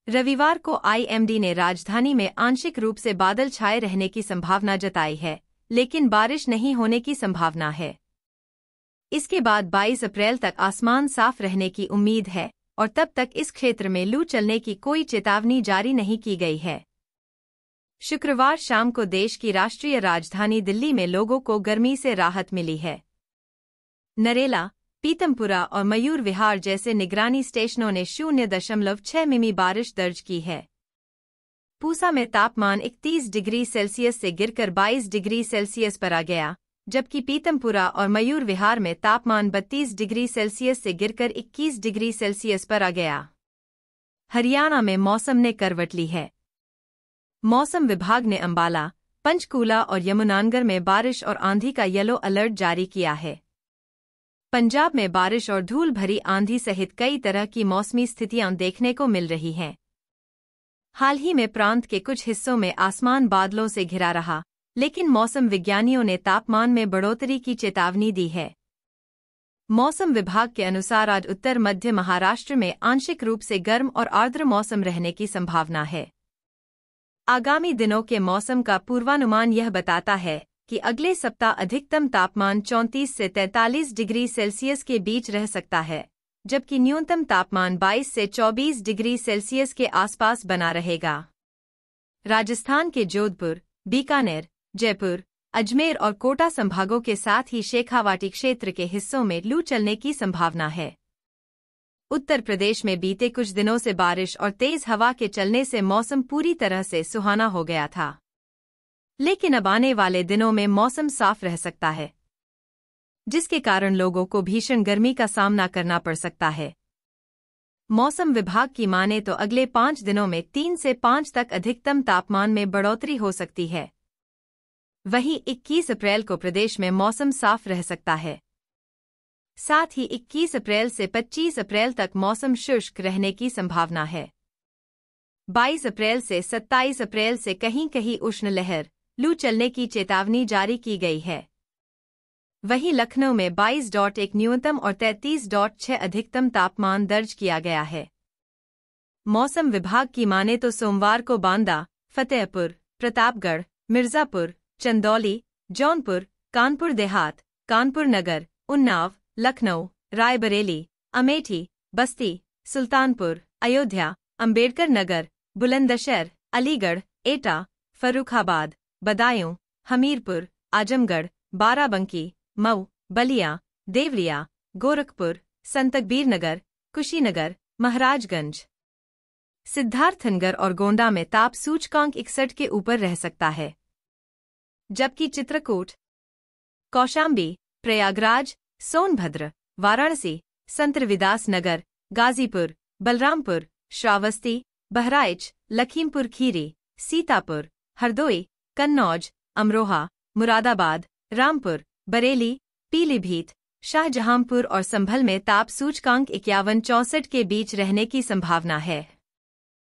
रविवार को आईएमडी ने राजधानी में आंशिक रूप से बादल छाए रहने की संभावना जताई है, लेकिन बारिश नहीं होने की संभावना है। इसके बाद 22 अप्रैल तक आसमान साफ रहने की उम्मीद है और तब तक इस क्षेत्र में लू चलने की कोई चेतावनी जारी नहीं की गई है। शुक्रवार शाम को देश की राष्ट्रीय राजधानी दिल्ली में लोगों को गर्मी से राहत मिली है। नरेला, पीतमपुरा और मयूर विहार जैसे निगरानी स्टेशनों ने 0.6 मिमी बारिश दर्ज की है। पूसा में तापमान 31 डिग्री सेल्सियस से गिरकर 22 डिग्री सेल्सियस पर आ गया, जबकि पीतमपुरा और मयूर विहार में तापमान 32 डिग्री सेल्सियस से गिरकर 21 डिग्री सेल्सियस पर आ गया। हरियाणा में मौसम ने करवट ली है। मौसम विभाग ने अंबाला, पंचकूला और यमुनानगर में बारिश और आंधी का येलो अलर्ट जारी किया है। पंजाब में बारिश और धूल भरी आंधी सहित कई तरह की मौसमी स्थितियां देखने को मिल रही हैं। हाल ही में प्रांत के कुछ हिस्सों में आसमान बादलों से घिरा रहा, लेकिन मौसम विज्ञानियों ने तापमान में बढ़ोतरी की चेतावनी दी है। मौसम विभाग के अनुसार आज उत्तर मध्य महाराष्ट्र में आंशिक रूप से गर्म और आर्द्र मौसम रहने की संभावना है। आगामी दिनों के मौसम का पूर्वानुमान यह बताता है कि अगले सप्ताह अधिकतम तापमान 34 से 43 डिग्री सेल्सियस के बीच रह सकता है, जबकि न्यूनतम तापमान 22 से 24 डिग्री सेल्सियस के आसपास बना रहेगा। राजस्थान के जोधपुर, बीकानेर, जयपुर, अजमेर और कोटा संभागों के साथ ही शेखावाटी क्षेत्र के हिस्सों में लू चलने की संभावना है। उत्तर प्रदेश में बीते कुछ दिनों से बारिश और तेज हवा के चलने से मौसम पूरी तरह से सुहाना हो गया था, लेकिन अब आने वाले दिनों में मौसम साफ रह सकता है, जिसके कारण लोगों को भीषण गर्मी का सामना करना पड़ सकता है। मौसम विभाग की माने तो अगले 5 दिनों में 3 से 5 तक अधिकतम तापमान में बढ़ोतरी हो सकती है। वहीं 21 अप्रैल को प्रदेश में मौसम साफ रह सकता है। साथ ही 21 अप्रैल से 25 अप्रैल तक मौसम शुष्क रहने की संभावना है। 22 अप्रैल से 27 अप्रैल से कहीं-कहीं उष्ण लहर, लू चलने की चेतावनी जारी की गई है। वहीं लखनऊ में 22.1 न्यूनतम और 33.6 अधिकतम तापमान दर्ज किया गया है। मौसम विभाग की माने तो सोमवार को बांदा, फतेहपुर, प्रतापगढ़, मिर्जापुर, चंदौली, जौनपुर, कानपुर देहात, कानपुर नगर, उन्नाव, लखनऊ, रायबरेली, अमेठी, बस्ती, सुल्तानपुर, अयोध्या, अंबेडकर नगर, बुलंदशहर, अलीगढ़, एटा, फर्रुखाबाद, बदायूं, हमीरपुर, आजमगढ़, बाराबंकी, मऊ, बलिया, देवरिया, गोरखपुर, संतकबीर नगर, कुशीनगर, महाराजगंज, सिद्धार्थनगर और गोंडा में ताप सूचकांक 61 के ऊपर रह सकता है, जबकि चित्रकूट, कौशाम्बी, प्रयागराज, सोनभद्र, वाराणसी, संत रविदास नगर, गाजीपुर, बलरामपुर, श्रावस्ती, बहराइच, लखीमपुर खीरी, सीतापुर, हरदोई, कन्नौज, अमरोहा, मुरादाबाद, रामपुर, बरेली, पीलीभीत, शाहजहांपुर और संभल में ताप सूचकांक 51-64 के बीच रहने की संभावना है।